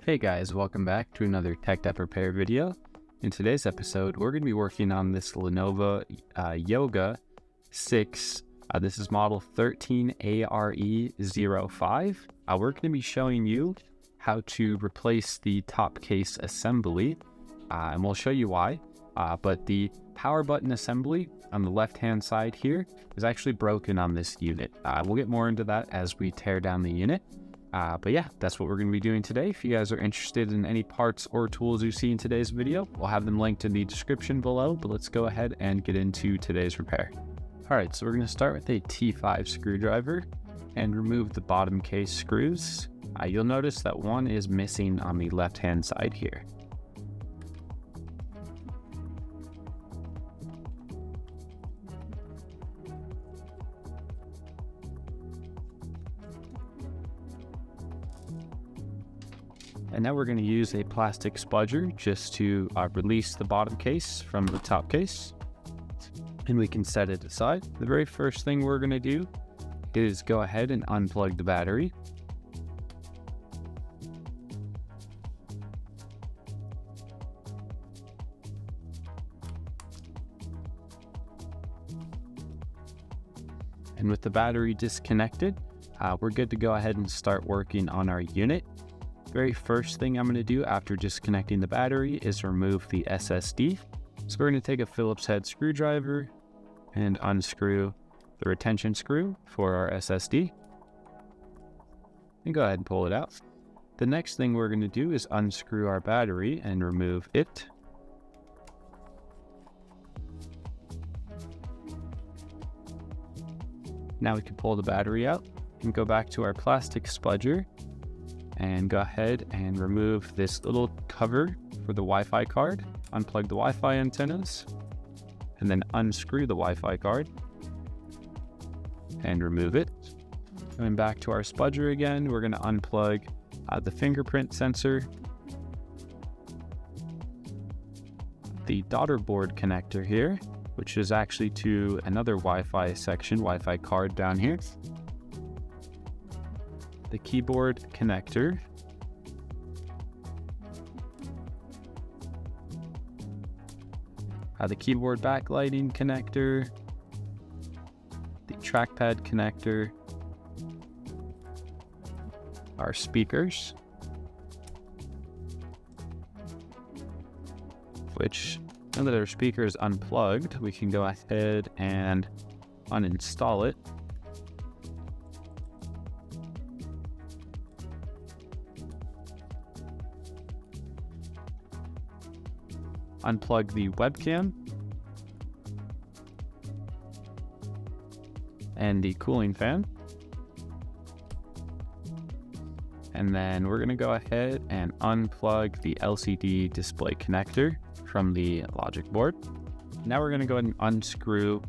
Hey guys, welcome back to another Tech Debt Repair video. In today's episode, we're going to be working on this Lenovo Yoga 6. This is model 13ARE05. We're going to be showing you how to replace the top case assembly, and we'll show you why. But the power button assembly on the left-hand side here is actually broken on this unit. We'll get more into that as we tear down the unit. But yeah, that's what we're going to be doing today. If you guys are interested in any parts or tools you see in today's video, we'll have them linked in the description below, but let's go ahead and get into today's repair. All right, so we're going to start with a T5 screwdriver and remove the bottom case screws. You'll notice that one is missing on the left-hand side here. And now we're going to use a plastic spudger just to release the bottom case from the top case. And we can set it aside. The very first thing we're going to do is go ahead and unplug the battery. And with the battery disconnected, we're good to go ahead and start working on our unit. Very first thing I'm going to do after disconnecting the battery is remove the SSD. So we're going to take a Phillips head screwdriver and unscrew the retention screw for our SSD. And go ahead and pull it out. The next thing we're going to do is unscrew our battery and remove it. Now we can pull the battery out and go back to our plastic spudger and go ahead and remove this little cover for the Wi-Fi card, unplug the Wi-Fi antennas, and then unscrew the Wi-Fi card and remove it. Going back to our spudger again, we're going to unplug the fingerprint sensor, the daughter board connector here, which is actually to another Wi-Fi section, Wi-Fi card down here, the keyboard connector, the keyboard backlighting connector, the trackpad connector, our speakers, which now that our speaker is unplugged, we can go ahead and uninstall it. Unplug the webcam and the cooling fan. And then we're going to go ahead and unplug the LCD display connector from the logic board. Now we're going to go ahead and unscrew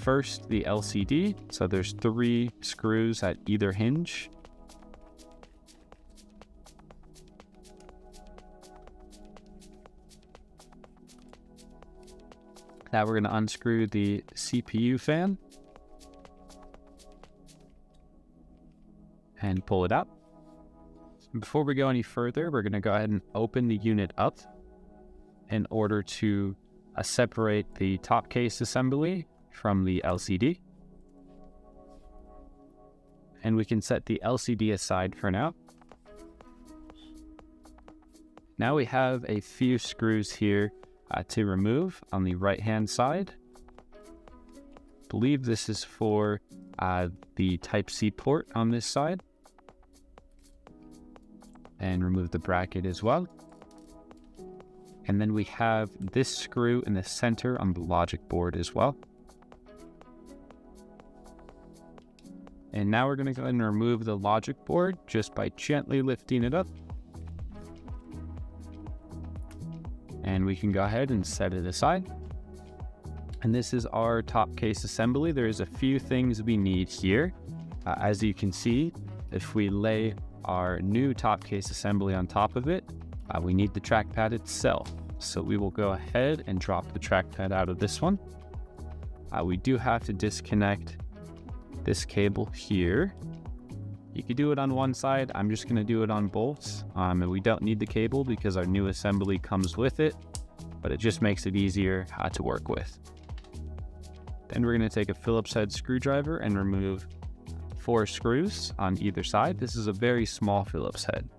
first the LCD. So there's 3 screws at either hinge. Now we're going to unscrew the CPU fan and pull it out. Before we go any further, we're going to go ahead and open the unit up in order to separate the top case assembly from the LCD. And we can set the LCD aside for now. Now we have a few screws here to remove on the right hand side. I believe this is for the Type-C port on this side, and remove the bracket as well. And then we have this screw in the center on the logic board as well. And now we're going to go ahead and remove the logic board just by gently lifting it up. And we can go ahead and set it aside. And this is our top case assembly. There's a few things we need here. As you can see, if we lay our new top case assembly on top of it, we need the trackpad itself. So we will go ahead and drop the trackpad out of this one. We do have to disconnect this cable here You could do it on one side. I'm just going to do it on both. And we don't need the cable because our new assembly comes with it, but it just makes it easier to work with. Then we're going to take a Phillips head screwdriver and remove 4 screws on either side. This is a very small Phillips head.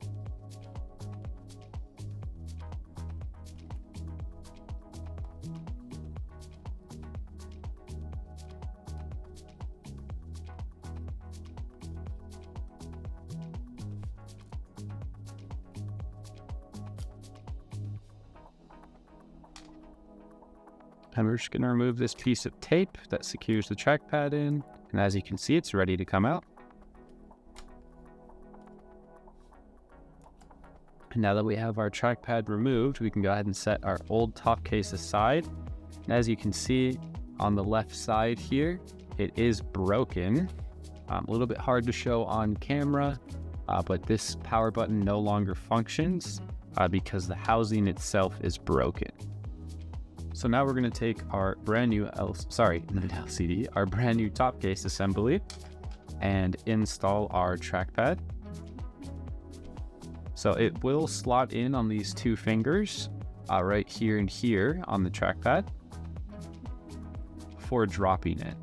And we're just going to remove this piece of tape that secures the trackpad in. And as you can see, it's ready to come out. And now that we have our trackpad removed, we can go ahead and set our old top case aside. And as you can see on the left side here, it is broken. A little bit hard to show on camera, but this power button no longer functions because the housing itself is broken. So now we're going to take our brand new LCD, our brand new top case assembly, and install our trackpad. So it will slot in on these 2 fingers, right here and here on the trackpad, before dropping it.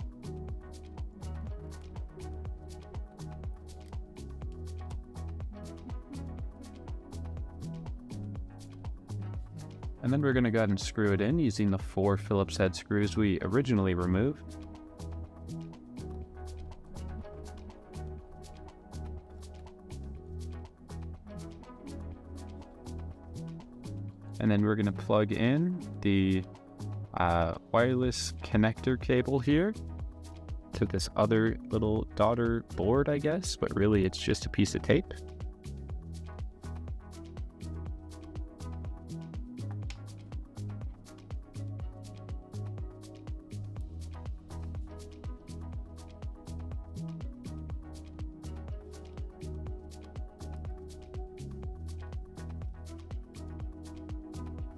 And then we're going to go ahead and screw it in using the 4 Phillips head screws we originally removed. And then we're going to plug in the wireless connector cable here to this other little daughter board, I guess, but really it's just a piece of tape.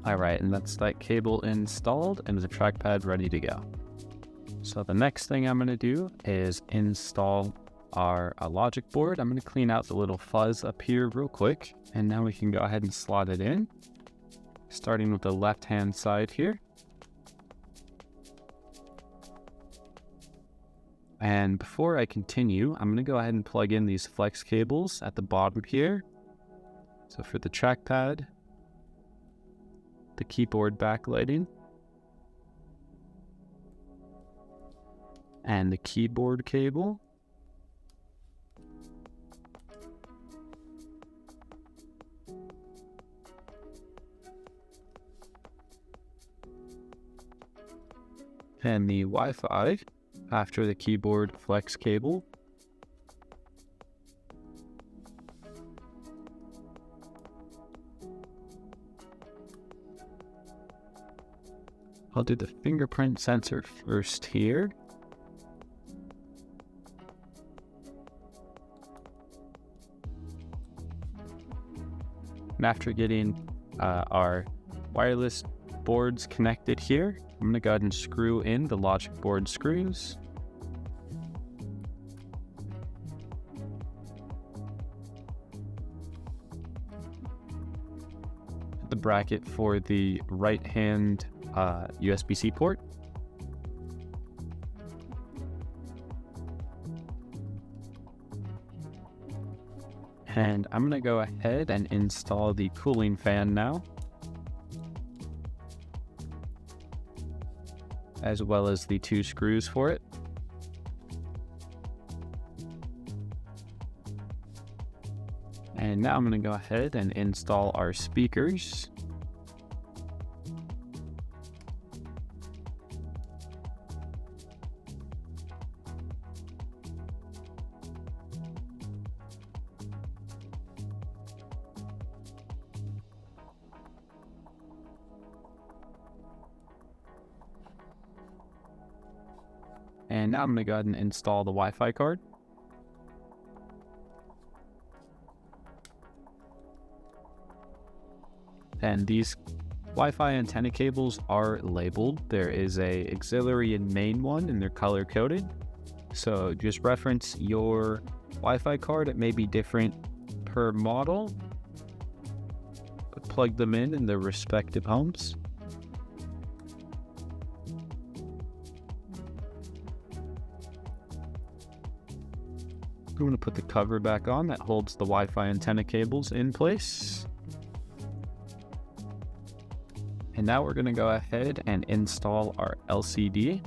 All right, and that's that cable installed and the trackpad ready to go. So the next thing I'm going to do is install our logic board. I'm going to clean out the little fuzz up here real quick, and now we can go ahead and slot it in, starting with the left-hand side here. And before I continue, I'm going to go ahead and plug in these flex cables at the bottom here. So for the trackpad, the keyboard backlighting, and the keyboard cable, and the Wi-Fi after the keyboard flex cable. I'll do the fingerprint sensor first here. And after getting our wireless boards connected here, I'm going to go ahead and screw in the logic board screws. The bracket for the right hand USB-C port. And I'm going to go ahead and install the cooling fan now, as well as the 2 screws for it. And now I'm going to go ahead and install our speakers. And now I'm going to go ahead and install the Wi-Fi card. And these Wi-Fi antenna cables are labeled. There is a auxiliary and main one, and they're color coded. So just reference your Wi-Fi card. It may be different per model, but plug them in their respective homes. I'm going to put the cover back on that holds the Wi-Fi antenna cables in place. And now we're going to go ahead and install our LCD.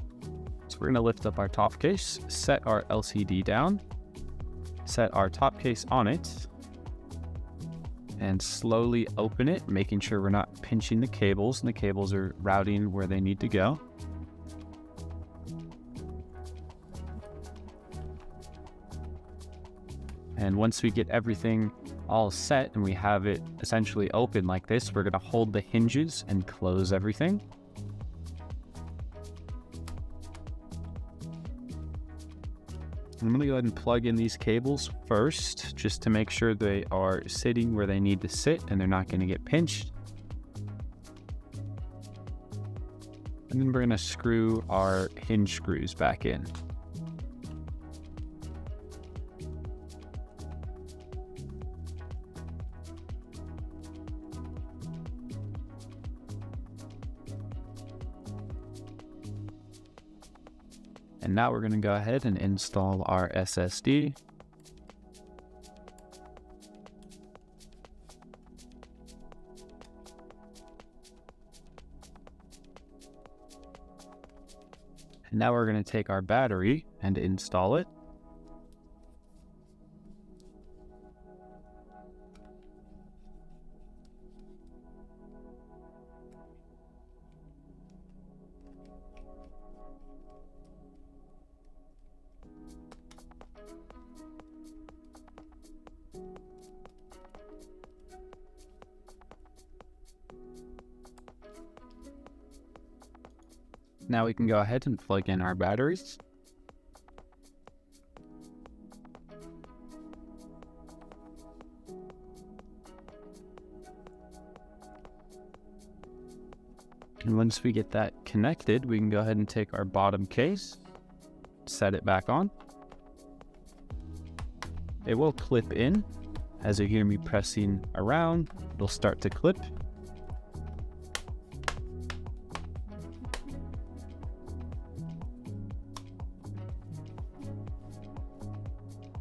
So we're going to lift up our top case, set our LCD down, set our top case on it, and slowly open it, making sure we're not pinching the cables and the cables are routing where they need to go. And once we get everything all set and we have it essentially open like this, we're going to hold the hinges and close everything. I'm going to go ahead and plug in these cables first, just to make sure they are sitting where they need to sit and they're not going to get pinched. And then we're going to screw our hinge screws back in. And now we're going to go ahead and install our SSD. And now we're going to take our battery and install it. Now we can go ahead and plug in our batteries. And once we get that connected, we can go ahead and take our bottom case, set it back on. It will clip in. As you hear me pressing around, it'll start to clip.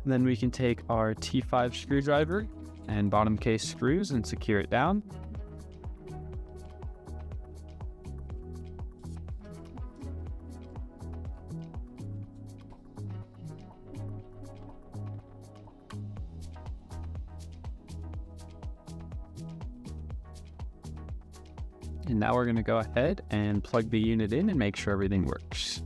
Then we can take our T5 screwdriver and bottom case screws and secure it down. And now we're going to go ahead and plug the unit in and make sure everything works.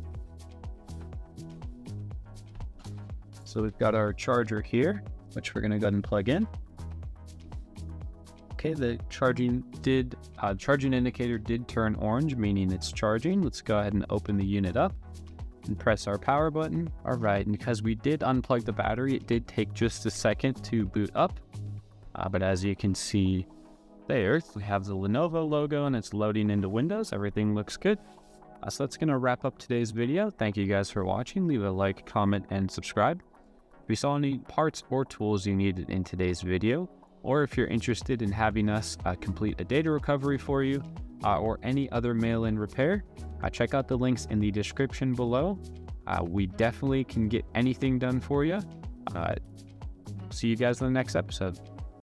So we've got our charger here, which we're going to go ahead and plug in. Okay, the charging indicator did turn orange, meaning it's charging. Let's go ahead and open the unit up and press our power button. All right, and because we did unplug the battery, it did take just a second to boot up. But as you can see there, we have the Lenovo logo and it's loading into Windows. Everything looks good. So that's going to wrap up today's video. Thank you guys for watching. Leave a like, comment, and subscribe. If you saw any parts or tools you needed in today's video, or if you're interested in having us complete a data recovery for you, or any other mail-in repair, check out the links in the description below. We definitely can get anything done for you. See you guys in the next episode.